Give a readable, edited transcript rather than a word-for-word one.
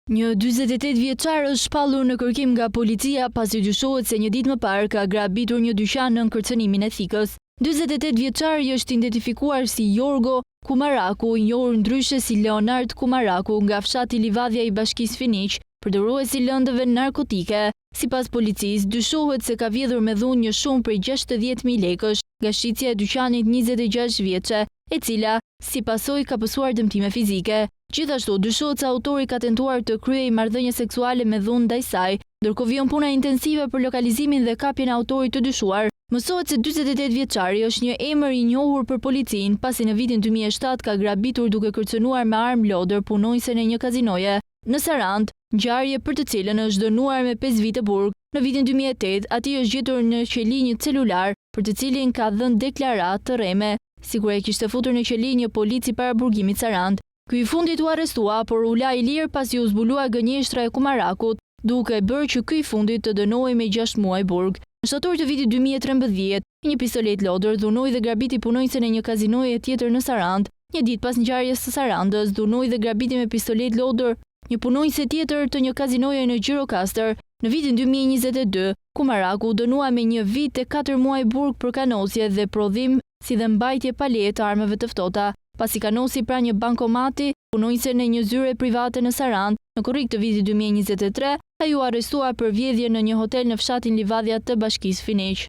Një 48 vjeçar është shpallur në kërkim nga policia pasi dyshohet se një ditë më parë ka grabitur një dyqan në kërcënimin e Thikës. 48 vjeçari është identifikuar si Jorgo Kumaraku, i njohur ndryshe si Leonard Kumaraku, nga fshati Livadhja i Bashkisë Finiq, përdorruesi lëndëve narkotike. Sipas policisë, dyshohet se ka vjedhur me dhunë një shumë prej 60.000 lekësh nga shitja e dyqanit 26 vjeçe, e cila si pasojë ka pësuar dëmtime fizike. Gjithashtu, dyshohet se autori ka tentuar të kryejë marrëdhënie seksuale me dhunë ndaj saj, ndërkohë vjen puna intensive për lokalizimin dhe kapjen e autorit të dyshuar. Mësohet se 48 vjeçari është një emër i njohur për policinë, pasi në vitin 2007 ka grabitur duke kërcënuar me armë lodër punonjësen e një kazinoje në Sarandë, ngjarje për të cilën është dënuar me 5 vite burg. Në vitin 2008, atij është gjetur në qeli një celular për të cilin ka dhënë deklaratë të rreme, sikur e kishte futur në qeli një polic i paraburgimit Sarandë. Ky i fundit u arrestua, por u la i lirë pasi u zbulua gënjeshtra e Kumarakut, duke bërë që ky i fundit të dënohej me 6 muaj burg. Në shtator të vitit 2013, një pistolet lodër dhunoi dhe grabiti punonjësen e një kazinoje tjetër në Sarandë. Një ditë pas ngjarjes së Sarandës, dhunoi dhe grabiti me pistolet lodër një punonjëse tjetër të një kazinoje në Gjirokastër. Në vitin 2022, Kumaraku dënua me 1 vit e 4 muaj burg për kanosje dhe prodhim, si dhe mbajtje pa leje të armëve të ftohta. Pasi kanosi pra një bankomati, punonjëse në një zyre private në Sarandë, në korrik të vitit 2023, ai u arrestua për vjedhje në një hotel në fshatin Livadhja të Bashkisë Finiq.